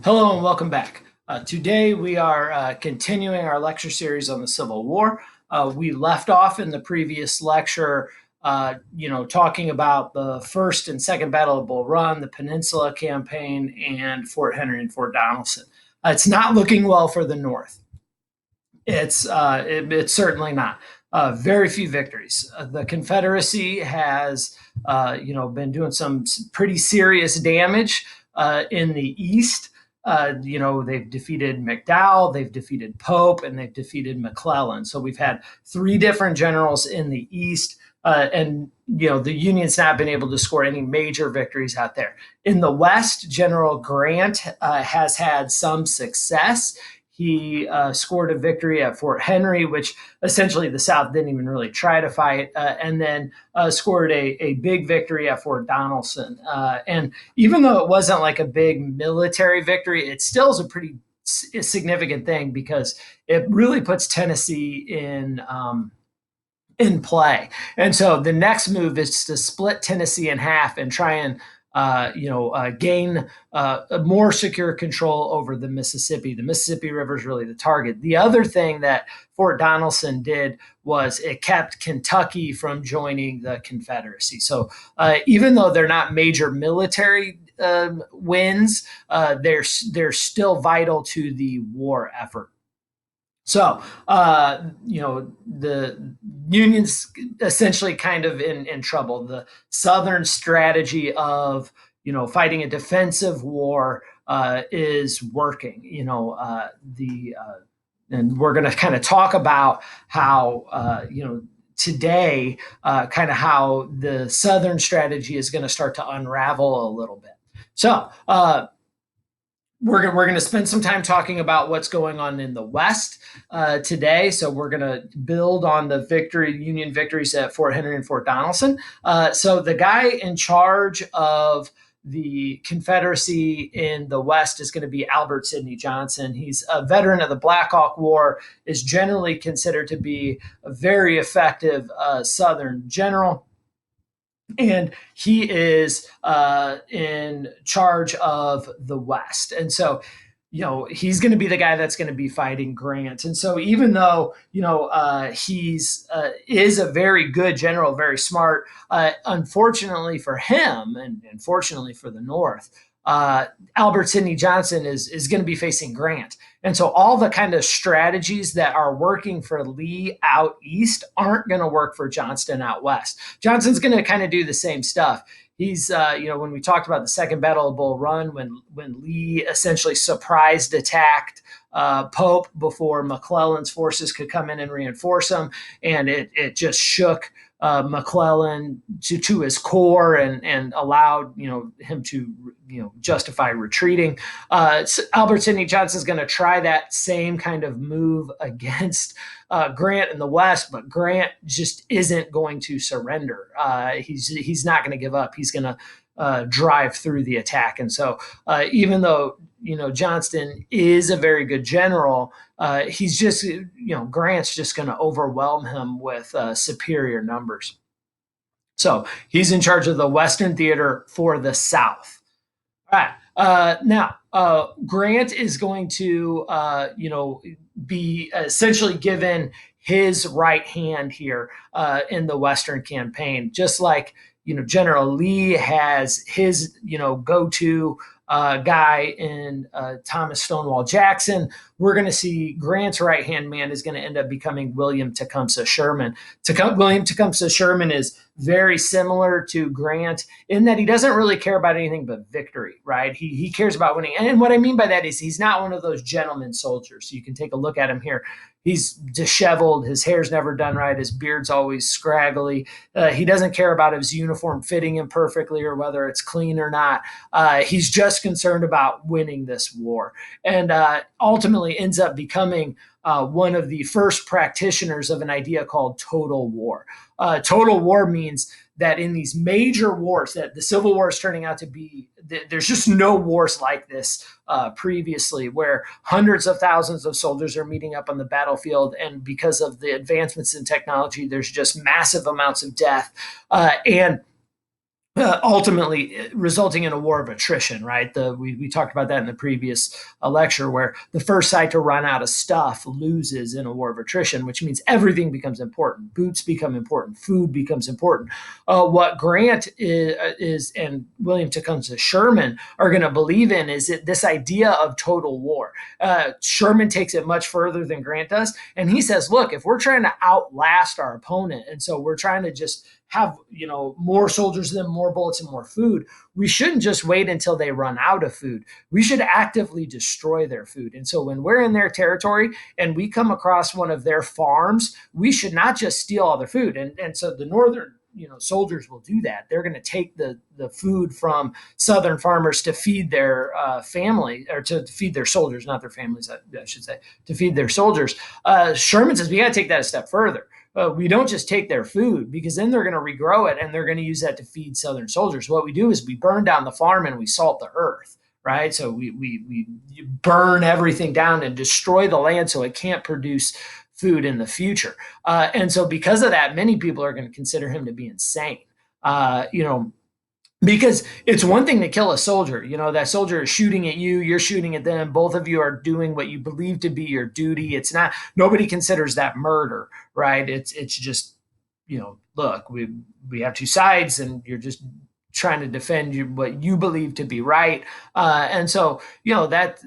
Hello and welcome back. Today we are continuing our lecture series on the Civil War. We left off in the previous lecture, talking about the first and second Battle of Bull Run, the Peninsula Campaign, and Fort Henry and Fort Donelson. It's not looking well for the North. It's certainly not. Very few victories. The Confederacy has, been doing some pretty serious damage in the East. They've defeated McDowell, they've defeated Pope, and they've defeated McClellan. So we've had three different generals in the East, and the Union's not been able to score any major victories out there. In the West, General Grant has had some success. He scored a victory at Fort Henry, which essentially the South didn't even really try to fight, and then scored a big victory at Fort Donelson. And even though it wasn't like a big military victory, it still is a pretty significant thing because it really puts Tennessee in play. And so the next move is to split Tennessee in half and try and gain more secure control over the Mississippi. The Mississippi River is really the target. The other thing that Fort Donelson did was it kept Kentucky from joining the Confederacy. So even though they're not major military wins, they're still vital to the war effort. So, the Union's essentially kind of in trouble. The Southern strategy of, fighting a defensive war is working. And we're going to kind of talk about how, today, kind of how the Southern strategy is going to start to unravel a little bit. So, we're going to spend some time talking about what's going on in the West today. So we're going to build on the Union victories at Fort Henry and Fort Donelson. So the guy in charge of the Confederacy in the West is going to be Albert Sidney Johnston. He's a veteran of the Black Hawk War, is generally considered to be a very effective Southern general. And he is in charge of the West. And so, he's going to be the guy that's going to be fighting Grant. And so even though, he's is a very good general, very smart, unfortunately for him and fortunately for the North, Albert Sidney Johnston is going to be facing Grant. And so all the kind of strategies that are working for Lee out east aren't going to work for Johnston out west. Johnston's going to kind of do the same stuff. He's, when we talked about the Second Battle of Bull Run, when Lee essentially surprised attacked Pope before McClellan's forces could come in and reinforce him, and it just shook McClellan to his core and allowed him to justify retreating. So Albert Sidney Johnston is going to try that same kind of move against Grant in the West, but Grant just isn't going to surrender. He's not going to give up. He's going to drive through the attack. And so even though Johnston is a very good general, he's just Grant's just going to overwhelm him with superior numbers. So he's in charge of the Western Theater for the South. All right. Now, Grant is going to, be essentially given his right hand here in the Western campaign, just like, General Lee has his, go-to guy in Thomas Stonewall Jackson. We're going to see Grant's right-hand man is going to end up becoming William Tecumseh Sherman. William Tecumseh Sherman is very similar to Grant in that he doesn't really care about anything but victory, right? He cares about winning. And what I mean by that is he's not one of those gentleman soldiers. You can take a look at him here. He's disheveled. His hair's never done right. His beard's always scraggly. He doesn't care about his uniform fitting him perfectly or whether it's clean or not. He's just concerned about winning this war. And ultimately ends up becoming one of the first practitioners of an idea called total war. Total war means that in these major wars that the Civil War is turning out to be, there's just no wars like this previously, where hundreds of thousands of soldiers are meeting up on the battlefield, and because of the advancements in technology, there's just massive amounts of death. And ultimately resulting in a war of attrition, right? We talked about that in the previous lecture, where the first side to run out of stuff loses in a war of attrition, which means everything becomes important. Boots become important. Food becomes important. What Grant and William Tecumseh Sherman are going to believe in is that this idea of total war. Sherman takes it much further than Grant does. And he says, look, if we're trying to outlast our opponent, and so we're trying to just have more soldiers than more bullets and more food, we shouldn't just wait until they run out of food. We should actively destroy their food. And so when we're in their territory and we come across one of their farms, we should not just steal all their food. And so the northern soldiers will do that. They're going to take the food from southern farmers to feed their family, or to feed their soldiers, not their families, I should say, to feed their soldiers. Sherman says we got to take that a step further. We don't just take their food, because then they're going to regrow it and they're going to use that to feed southern soldiers. What we do is we burn down the farm and we salt the earth, right? So we burn everything down and destroy the land so it can't produce food in the future. And so because of that, many people are going to consider him to be insane. You know, because it's one thing to kill a soldier. That soldier is shooting at you, you're shooting at them, both of you are doing what you believe to be your duty. It's not, nobody considers that murder, right? It's just, look, we have two sides and you're just trying to defend what you believe to be right. And so that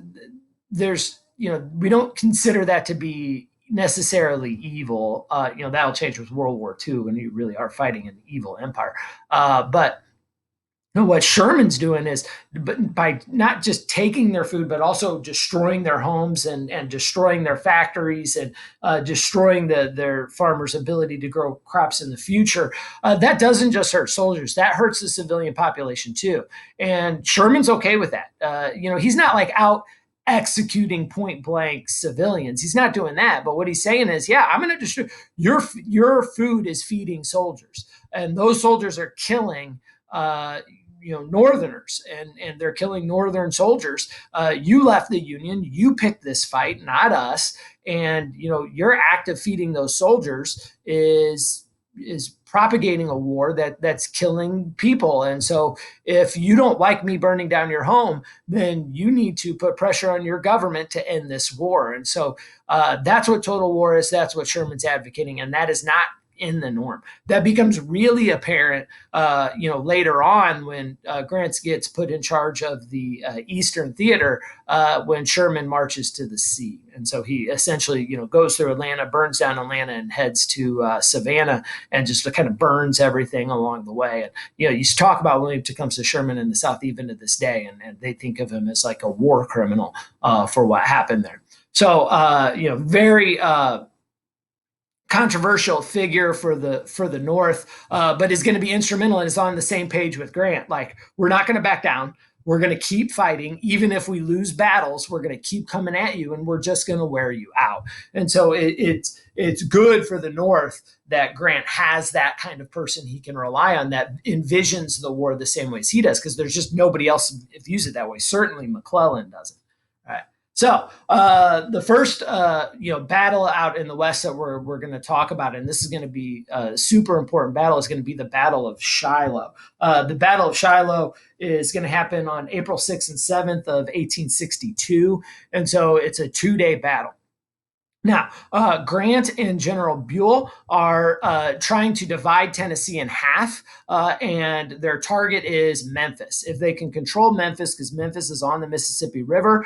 there's we don't consider that to be necessarily evil. That'll change with World War II when you really are fighting an evil empire. But what Sherman's doing is, by not just taking their food, but also destroying their homes and destroying their factories and destroying their farmers' ability to grow crops in the future. That doesn't just hurt soldiers; that hurts the civilian population too. And Sherman's okay with that. He's not like out executing point blank civilians. He's not doing that. But what he's saying is, yeah, I'm going to destroy your food is feeding soldiers, and those soldiers are killing northerners, and they're killing northern soldiers. You left the Union, you picked this fight, not us. And your act of feeding those soldiers is propagating a war that's killing people. And so if you don't like me burning down your home, then you need to put pressure on your government to end this war. And so that's what total war is. That's what Sherman's advocating, and that is not in the norm. That becomes really apparent, later on when Grant gets put in charge of the Eastern Theater, when Sherman marches to the sea. And so he essentially, goes through Atlanta, burns down Atlanta, and heads to Savannah, and just kind of burns everything along the way. And you talk about William Tecumseh Sherman in the South even to this day, and they think of him as like a war criminal for what happened there. So very controversial figure for the North, but is going to be instrumental and is on the same page with Grant. Like, we're not going to back down. We're going to keep fighting. Even if we lose battles, we're going to keep coming at you, and we're just going to wear you out. And so it's good for the North that Grant has that kind of person he can rely on, that envisions the war the same way as he does, because there's just nobody else views it that way. Certainly McClellan doesn't. All right. So the first battle out in the West that we're going to talk about, and this is going to be a super important battle, is going to be the Battle of Shiloh. The Battle of Shiloh is going to happen on April 6th and 7th of 1862, and so it's a 2-day battle. Now, Grant and General Buell are trying to divide Tennessee in half, and their target is Memphis. If they can control Memphis, because Memphis is on the Mississippi River,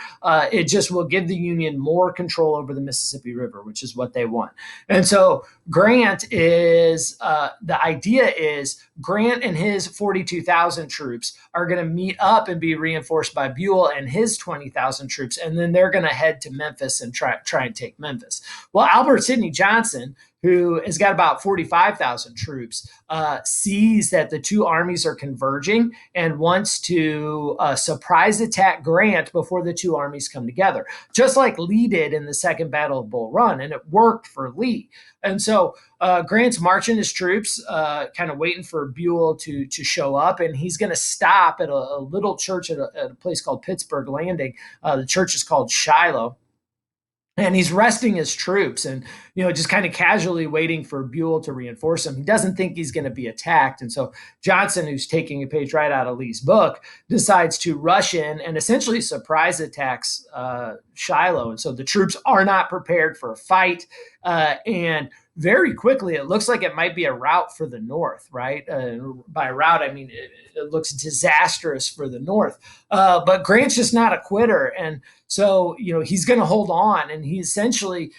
it just will give the Union more control over the Mississippi River, which is what they want. And so Grant is, the idea is Grant and his 42,000 troops are going to meet up and be reinforced by Buell and his 20,000 troops, and then they're going to head to Memphis and try and take Memphis. Well, Albert Sidney Johnston, who has got about 45,000 troops, sees that the two armies are converging and wants to surprise attack Grant before the two armies come together, just like Lee did in the Second Battle of Bull Run, and it worked for Lee. And so Grant's marching his troops, kind of waiting for Buell to show up, and he's going to stop at a little church at a place called Pittsburgh Landing. The church is called Shiloh. and he's resting his troops and just kind of casually waiting for Buell to reinforce him. He doesn't think he's going to be attacked, and so Johnson, who's taking a page right out of Lee's book, decides to rush in and essentially surprise attacks Shiloh. And so the troops are not prepared for a fight, and very quickly it looks like it might be a rout for the North, right? By rout I mean it looks disastrous for the North, but Grant's just not a quitter. And so, he's going to hold on, and he essentially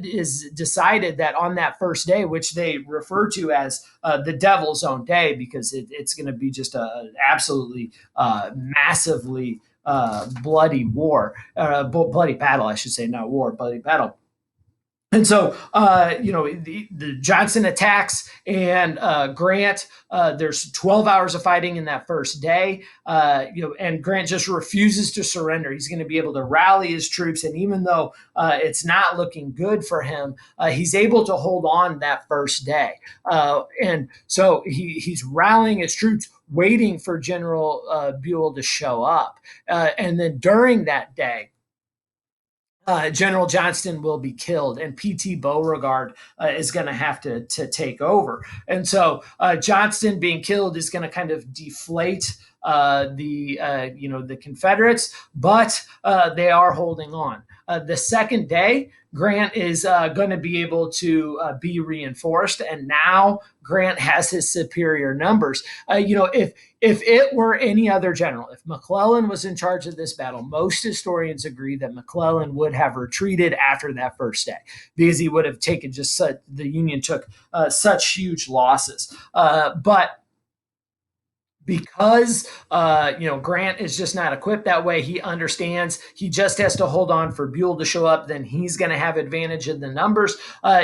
is decided that on that first day, which they refer to as the Devil's Own Day, because it's going to be just a absolutely massively bloody war, bloody battle, I should say, not war, bloody battle. And so, the Johnson attacks, and Grant. There's 12 hours of fighting in that first day, and Grant just refuses to surrender. He's going to be able to rally his troops, and even though it's not looking good for him, he's able to hold on that first day. And so he's rallying his troops, waiting for General Buell to show up, and then during that day, General Johnston will be killed, and P.T. Beauregard is going to have to take over. And so Johnston being killed is going to kind of deflate the Confederates, but they are holding on. The second day, Grant is going to be able to be reinforced, and now Grant has his superior numbers. If it were any other general, if McClellan was in charge of this battle, most historians agree that McClellan would have retreated after that first day, because he would have taken the Union took such huge losses. But because Grant is just not equipped that way, he understands he just has to hold on for Buell to show up. Then he's going to have advantage in the numbers.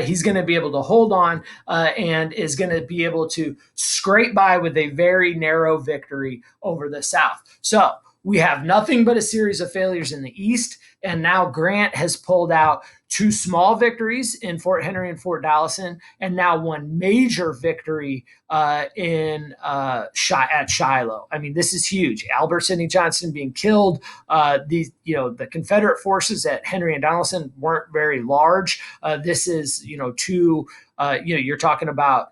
He's going to be able to hold on and is going to be able to scrape by with a very narrow victory over the South. So we have nothing but a series of failures in the East, and now Grant has pulled out two small victories in Fort Henry and Fort Donelson, and now one major victory at Shiloh. I mean, this is huge. Albert Sidney Johnston being killed. The Confederate forces at Henry and Donelson weren't very large. This is two. You're talking about.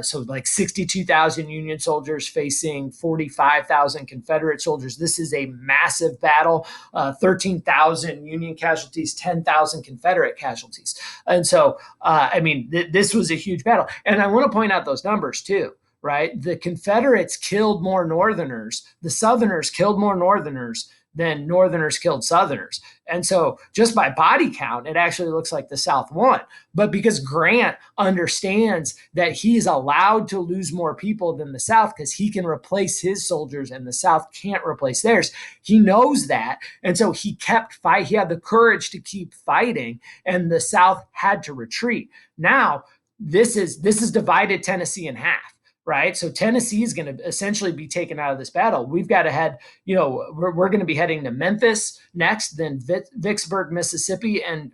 So like 62,000 Union soldiers facing 45,000 Confederate soldiers. This is a massive battle. 13,000 Union casualties, 10,000 Confederate casualties. And so, this was a huge battle. And I want to point out those numbers too, right? The Confederates killed more Northerners. The Southerners killed more Northerners than Northerners killed Southerners. And so just by body count, it actually looks like the South won. But because Grant understands that he's allowed to lose more people than the South because he can replace his soldiers and the South can't replace theirs, he knows that. And so he kept fighting. He had the courage to keep fighting, and the South had to retreat. Now, this is divided Tennessee in half. Right. So Tennessee is going to essentially be taken out of this battle. We've got to head, we're going to be heading to Memphis next, then Vicksburg, Mississippi, and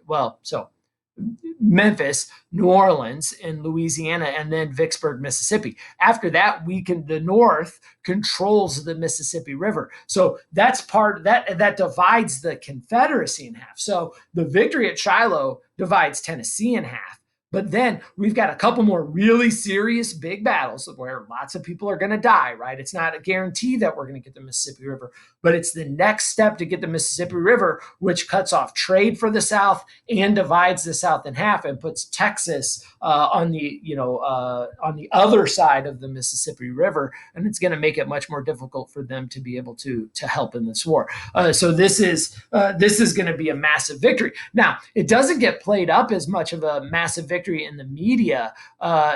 Memphis, New Orleans in Louisiana, and then Vicksburg, Mississippi. After that, the North controls the Mississippi River. So that's that divides the Confederacy in half. So the victory at Shiloh divides Tennessee in half. But then we've got a couple more really serious big battles where lots of people are going to die, right? It's not a guarantee that we're going to get the Mississippi River, but it's the next step to get the Mississippi River, which cuts off trade for the South and divides the South in half and puts Texas on the other side of the Mississippi River, and it's going to make it much more difficult for them to be able to help in this war. So this is going to be a massive victory. Now, it doesn't get played up as much of a massive victory in the media,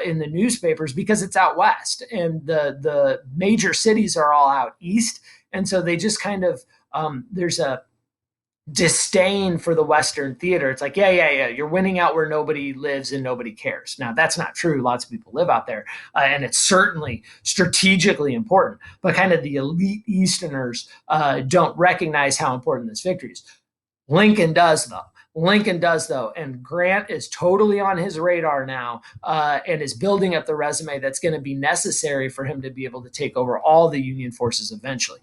in the newspapers, because it's out west and the major cities are all out east. And so they just kind of, there's a disdain for the Western theater. It's like, yeah, you're winning out where nobody lives and nobody cares. Now, that's not true. Lots of people live out there, and it's certainly strategically important. But kind of the elite Easterners don't recognize how important this victory is. Lincoln does, though. And Grant is totally on his radar now, and is building up the resume that's going to be necessary for him to be able to take over all the Union forces eventually.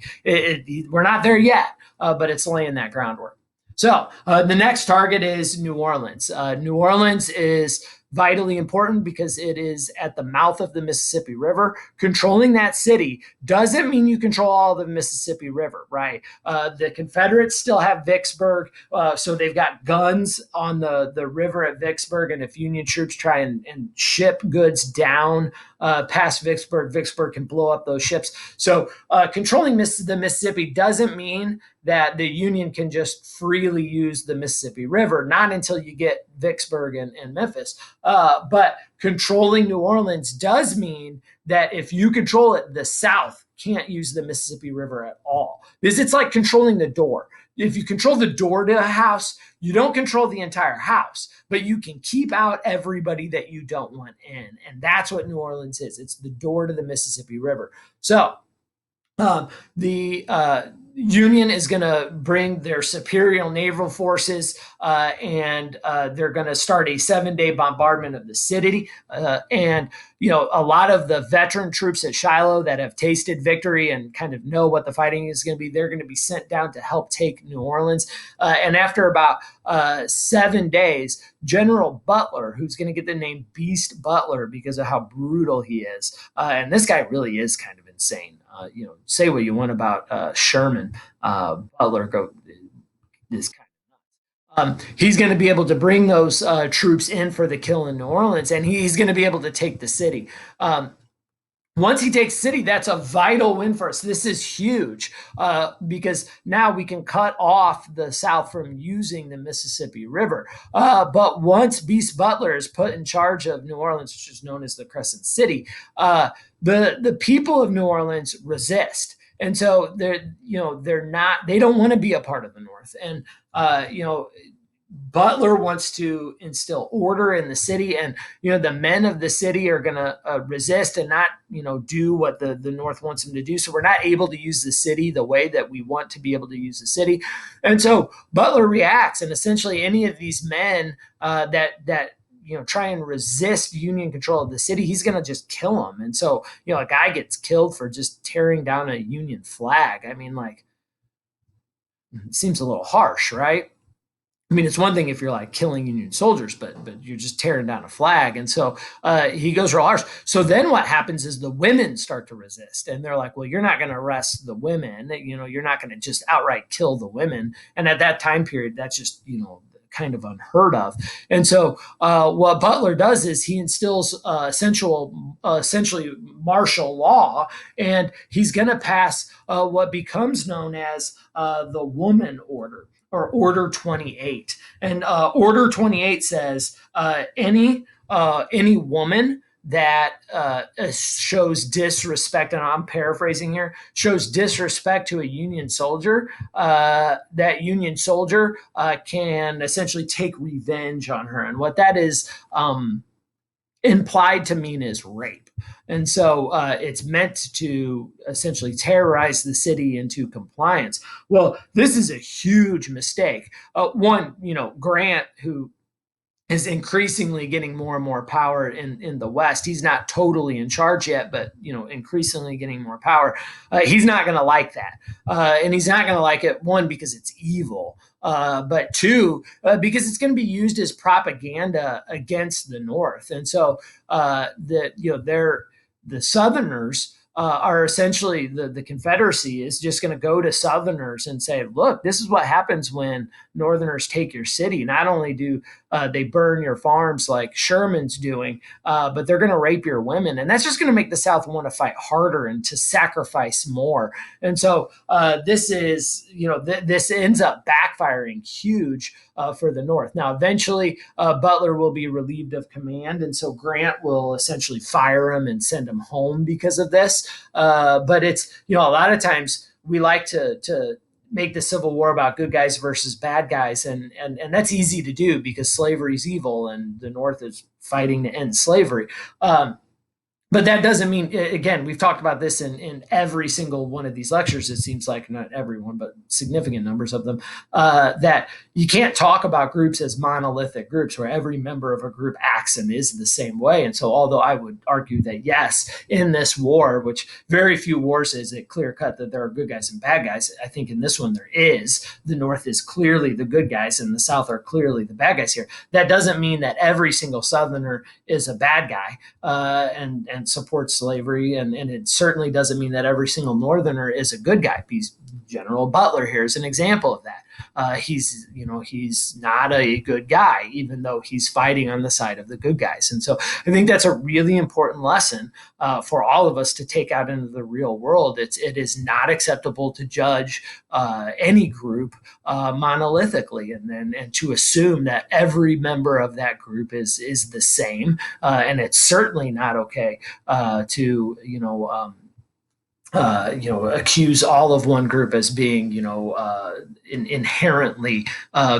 We're not there yet, but it's laying that groundwork. So the next target is New Orleans. New Orleans is vitally important because it is at the mouth of the Mississippi River. Controlling that city doesn't mean you control all the Mississippi River, right? The Confederates still have Vicksburg, so they've got guns on the river at Vicksburg. And if Union troops try and ship goods down past Vicksburg, Vicksburg can blow up those ships. So controlling the Mississippi doesn't mean that the Union can just freely use the Mississippi River, not until you get Vicksburg and Memphis. But controlling New Orleans does mean that if you control it, the South can't use the Mississippi River at all. Because it's like controlling the door. If you control the door to a house, you don't control the entire house, but you can keep out everybody that you don't want in. And that's what New Orleans is. It's the door to the Mississippi River. So the Union is going to bring their superior naval forces, and they're going to start a 7-day bombardment of the city. And a lot of the veteran troops at Shiloh that have tasted victory and kind of know what the fighting is going to be, they're going to be sent down to help take New Orleans. And after about 7 days, General Butler, who's going to get the name Beast Butler because of how brutal he is, and this guy really is kind of insane. Say what you want about Sherman, Butler is kind of nuts. He's going to be able to bring those troops in for the kill in New Orleans, and he's going to be able to take the city. Once he takes the city, that's a vital win for us. This is huge because now we can cut off the South from using the Mississippi River. But once Beast Butler is put in charge of New Orleans, which is known as the Crescent City, the people of New Orleans resist. And so they don't want to be a part of the North. And Butler wants to instill order in the city, and the men of the city are going to resist and not do what the North wants them to do. So we're not able to use the city the way that we want to be able to use the city. And so Butler reacts, and essentially any of these men that try and resist Union control of the city, he's going to just kill them. And so a guy gets killed for just tearing down a Union flag. I mean, like, it seems a little harsh, right? I mean, it's one thing if you're like killing Union soldiers, but you're just tearing down a flag. And so he goes real harsh. So then what happens is the women start to resist, and they're like, well, you're not going to arrest the women. You're not going to just outright kill the women. And at that time period, that's just, kind of unheard of. And so what Butler does is he instills essentially martial law, and he's going to pass what becomes known as the Woman Order, or Order 28. And Order 28 says any woman that shows disrespect, and I'm paraphrasing here, shows disrespect to a Union soldier, that Union soldier can essentially take revenge on her. And what that is implied to mean is rape. And so it's meant to essentially terrorize the city into compliance. Well, this is a huge mistake. One, Grant, who is increasingly getting more and more power in the West. He's not totally in charge yet, but increasingly getting more power. He's not going to like that, and he's not going to like it. One, because it's evil, but two, because it's going to be used as propaganda against the North. And so the Southerners are essentially the Confederacy is just going to go to Southerners and say, look, this is what happens when Northerners take your city. Not only do they burn your farms like Sherman's doing, but they're going to rape your women. And that's just going to make the South want to fight harder and to sacrifice more. And so this ends up backfiring huge for the North. Now, eventually, Butler will be relieved of command. And so Grant will essentially fire him and send him home because of this. But it's, a lot of times we like to make the Civil War about good guys versus bad guys. And that's easy to do because slavery is evil and the North is fighting to end slavery. But that doesn't mean, again, we've talked about this in every single one of these lectures, it seems like, not everyone but significant numbers of them, that you can't talk about groups as monolithic groups where every member of a group acts and is the same way. And so although I would argue that yes, in this war, which very few wars is it clear cut that there are good guys and bad guys, I think in this one there is. The North is clearly the good guys and the South are clearly the bad guys here. That doesn't mean that every single Southerner is a bad guy, and supports slavery, and it certainly doesn't mean that every single Northerner is a good guy. General Butler here is an example of that. He's not a good guy, even though he's fighting on the side of the good guys. And so I think that's a really important lesson for all of us to take out into the real world. It is not acceptable to judge any group monolithically, and to assume that every member of that group is the same. And it's certainly not okay to accuse all of one group as being, inherently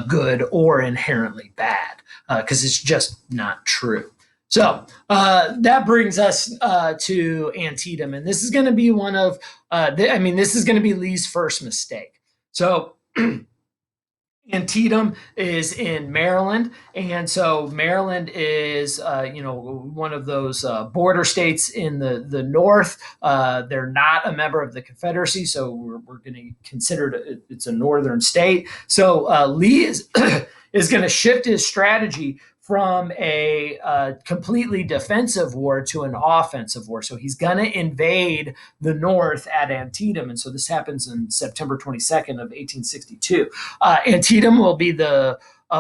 good or inherently bad, because it's just not true. So that brings us to Antietam, and this is going to be one of, this is going to be Lee's first mistake. So Antietam is in Maryland, and so Maryland is, one of those border states in the North. They're not a member of the Confederacy, so we're going to consider it's a northern state. So Lee is is going to shift his strategy from a completely defensive war to an offensive war. So he's going to invade the North at Antietam. And so this happens on September 22nd of 1862. Antietam will be the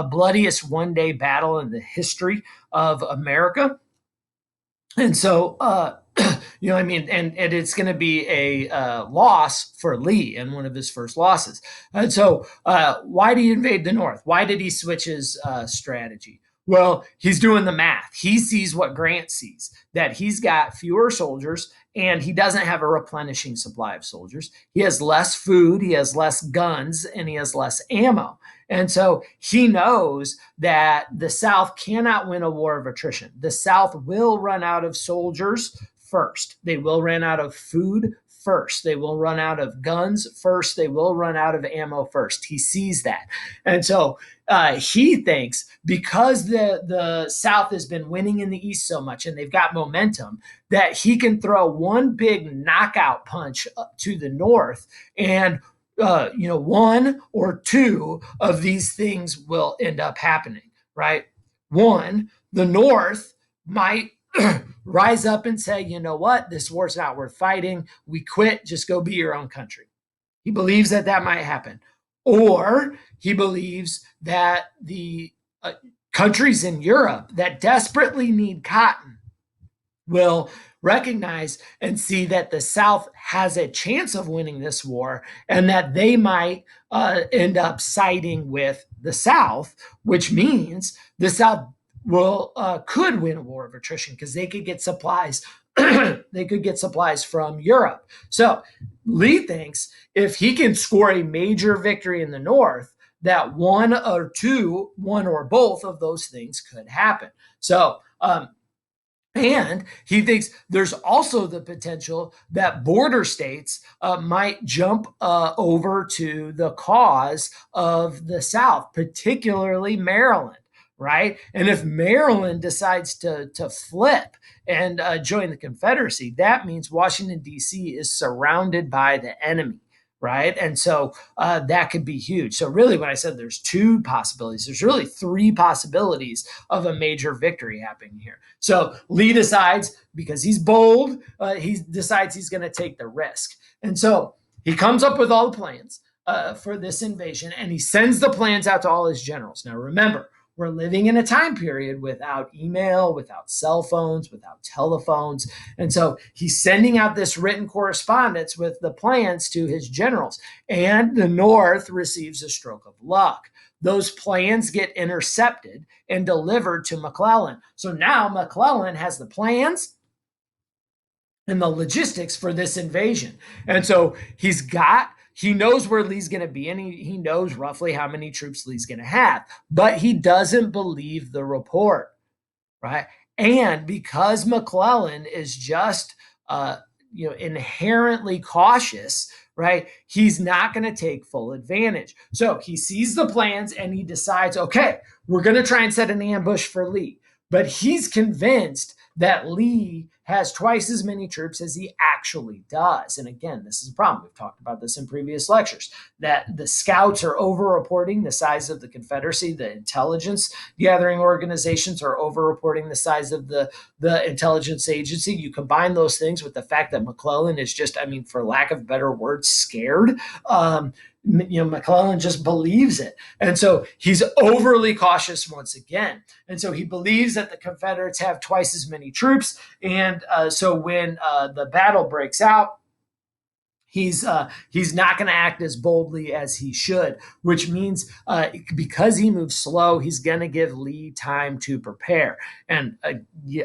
bloodiest one-day battle in the history of America. And so, and it's going to be a loss for Lee and one of his first losses. And so, why did he invade the North? Why did he switch his strategy? Well, he's doing the math. He sees what Grant sees, that he's got fewer soldiers and he doesn't have a replenishing supply of soldiers. He has less food, he has less guns, and he has less ammo. And so he knows that the South cannot win a war of attrition. The South will run out of soldiers first. They will run out of food first. They will run out of guns first. They will run out of ammo first. He sees that. And so he thinks because the South has been winning in the East so much and they've got momentum, that he can throw one big knockout punch to the North, and one or two of these things will end up happening, right? One, the North might rise up and say, you know what, this war's not worth fighting. We quit. Just go be your own country. He believes that might happen. Or he believes that the countries in Europe that desperately need cotton will recognize and see that the South has a chance of winning this war, and that they might end up siding with the South, which means the South could win a war of attrition because they could get supplies. They could get supplies from Europe. So Lee thinks if he can score a major victory in the North, that one or both of those things could happen. So and he thinks there's also the potential that border states might jump over to the cause of the South, particularly Maryland, right? And if Maryland decides to flip and join the Confederacy, that means Washington, D.C. is surrounded by the enemy. Right. And so that could be huge. So really, when I said there's two possibilities, there's really three possibilities of a major victory happening here. So Lee decides, because he's bold, he decides he's going to take the risk. And so he comes up with all the plans for this invasion, and he sends the plans out to all his generals. Now, remember, we're living in a time period without email, without cell phones, without telephones. And so he's sending out this written correspondence with the plans to his generals. And the North receives a stroke of luck. Those plans get intercepted and delivered to McClellan. So now McClellan has the plans and the logistics for this invasion. And so he knows where Lee's going to be, and he knows roughly how many troops Lee's going to have, but he doesn't believe the report, right? And because McClellan is just inherently cautious, right? He's not going to take full advantage. So he sees the plans and he decides, okay, we're going to try and set an ambush for Lee. But he's convinced that Lee has twice as many troops as he actually does. And again, this is a problem. We've talked about this in previous lectures, that the scouts are over-reporting the size of the Confederacy. The intelligence gathering organizations are over-reporting the size of the intelligence agency. You combine those things with the fact that McClellan is just, I mean, for lack of better words, scared. McClellan just believes it. And so he's overly cautious once again. And so he believes that the Confederates have twice as many troops. And so when the battle breaks out, he's not going to act as boldly as he should, which means because he moves slow, he's going to give Lee time to prepare. And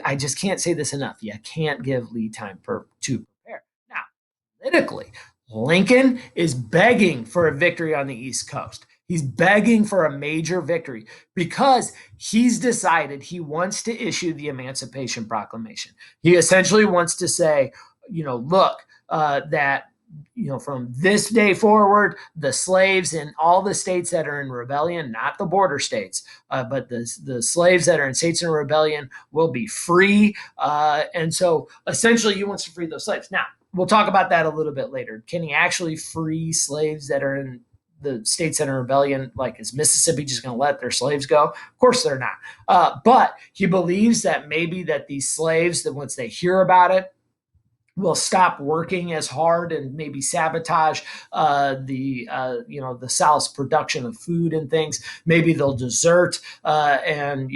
I just can't say this enough. You can't give Lee time to prepare. Now, politically, Lincoln is begging for a victory on the East Coast. He's begging for a major victory because he's decided he wants to issue the Emancipation Proclamation. He essentially wants to say, look, that from this day forward, the slaves in all the states that are in rebellion, not the border states, but the slaves that are in states in rebellion will be free. And so essentially he wants to free those slaves. Now, we'll talk about that a little bit later. Can he actually free slaves that are in the states that are in rebellion? Like, is Mississippi just going to let their slaves go? Of course they're not. But he believes that maybe that these slaves, that once they hear about it, will stop working as hard and maybe sabotage the South's production of food and things. Maybe they'll desert and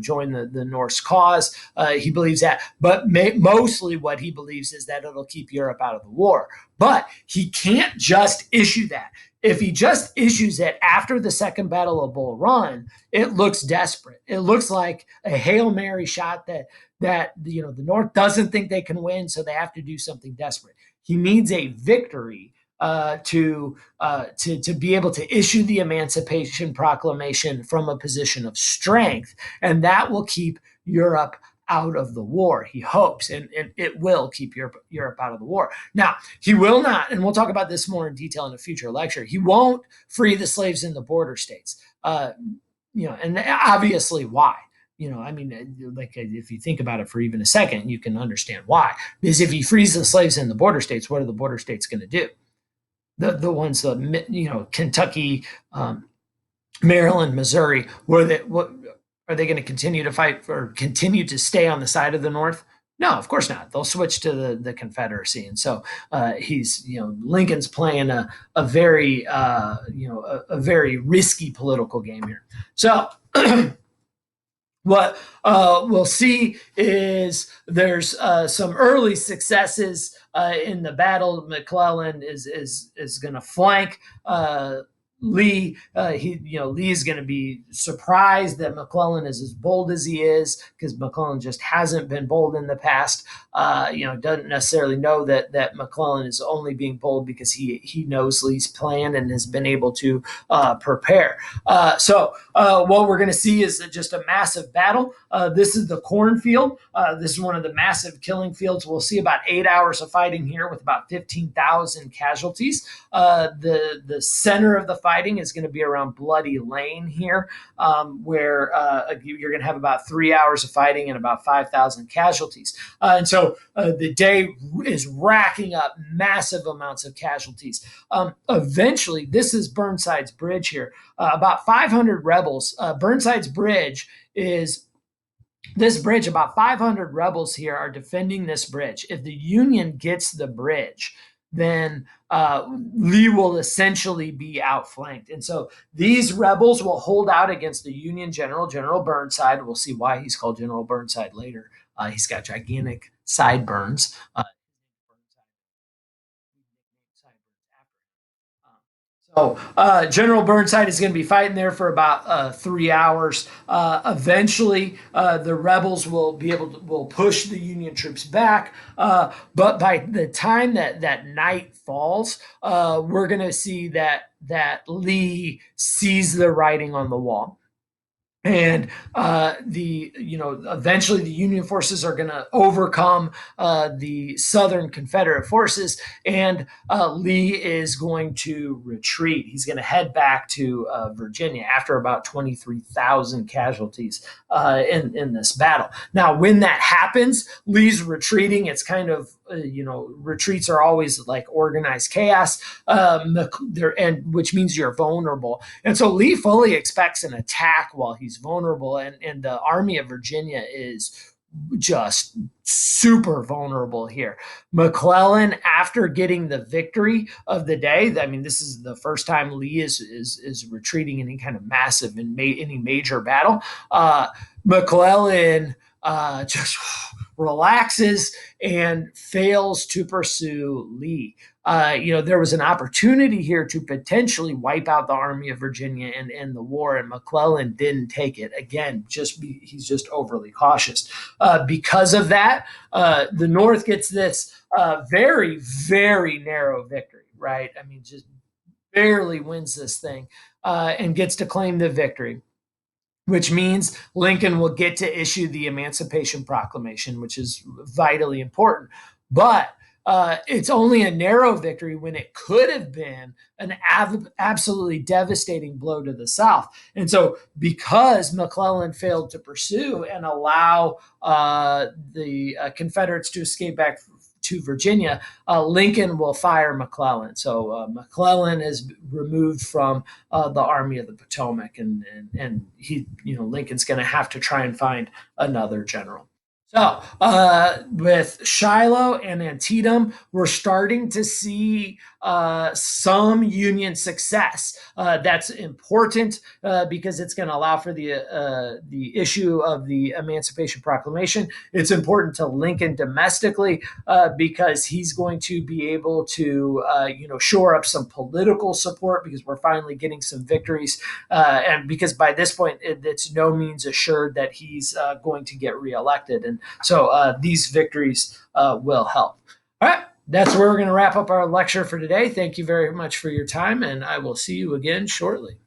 join the North's cause. He believes that, but mostly what he believes is that it'll keep Europe out of the war. But he can't just issue that. If he just issues it after the Second Battle of Bull Run, it looks desperate. It looks like a Hail Mary shot that the North doesn't think they can win, so they have to do something desperate. He needs a victory to be able to issue the Emancipation Proclamation from a position of strength, and that will keep Europe out of the war, he hopes, and it will keep Europe out of the war. Now, he will not, and we'll talk about this more in detail in a future lecture, he won't free the slaves in the border states. And obviously why. If you think about it for even a second, you can understand why. Because if he frees the slaves in the border states, what are the border states going to do? The ones that, Kentucky, Maryland, Missouri, what are they going to continue to fight or continue to stay on the side of the North? No, of course not. They'll switch to the Confederacy, and so Lincoln's playing a very risky political game here. So. What we'll see is there's some early successes in the battle. McClellan is going to flank Lee. Lee is going to be surprised that McClellan is as bold as he is, because McClellan just hasn't been bold in the past. Doesn't necessarily know that McClellan is only being bold because he knows Lee's plan and has been able to prepare. So what we're going to see is just a massive battle. This is the cornfield. This is one of the massive killing fields. We'll see about 8 hours of fighting here with about 15,000 casualties. The center of the fighting is going to be around Bloody Lane here, where you're going to have about 3 hours of fighting and about 5,000 casualties. And so the day is racking up massive amounts of casualties. Eventually, this is Burnside's bridge here. About 500 rebels. Burnside's bridge is this bridge. About 500 rebels here are defending this bridge. If the Union gets the bridge, then Lee will essentially be outflanked. And so these rebels will hold out against the Union general, General Burnside. We'll see why he's called General Burnside later. He's got gigantic sideburns. So General Burnside is going to be fighting there for about 3 hours. Eventually, the rebels will push the Union troops back. But by the time that night falls, we're going to see that Lee sees the writing on the wall. And eventually the Union forces are going to overcome the Southern Confederate forces, and Lee is going to retreat. He's going to head back to Virginia after about 23,000 casualties in this battle. Now, when that happens, Lee's retreating. It's kind of retreats are always like organized chaos, and which means you're vulnerable. And so Lee fully expects an attack while he's vulnerable, and the Army of Virginia is just super vulnerable here. McClellan, after getting the victory of the day, I mean, this is the first time Lee is retreating in any kind of massive and any major battle. McClellan just relaxes and fails to pursue Lee. There was an opportunity here to potentially wipe out the Army of Virginia and end the war, and McClellan didn't take it. Again, he's just overly cautious. Because of that, the North gets this very, very narrow victory, right? I mean, just barely wins this thing and gets to claim the victory, which means Lincoln will get to issue the Emancipation Proclamation, which is vitally important. But it's only a narrow victory when it could have been an absolutely devastating blow to the South. And so, because McClellan failed to pursue and allow the Confederates to escape back to Virginia, Lincoln will fire McClellan. So McClellan is removed from the Army of the Potomac, and Lincoln's going to have to try and find another general. So, with Shiloh and Antietam, we're starting to see some Union success. That's important because it's going to allow for the issue of the Emancipation Proclamation. It's important to Lincoln domestically because he's going to be able to, shore up some political support because we're finally getting some victories, and because by this point it's no means assured that he's going to get reelected. And so these victories will help. All right, that's where we're going to wrap up our lecture for today. Thank you very much for your time, and I will see you again shortly.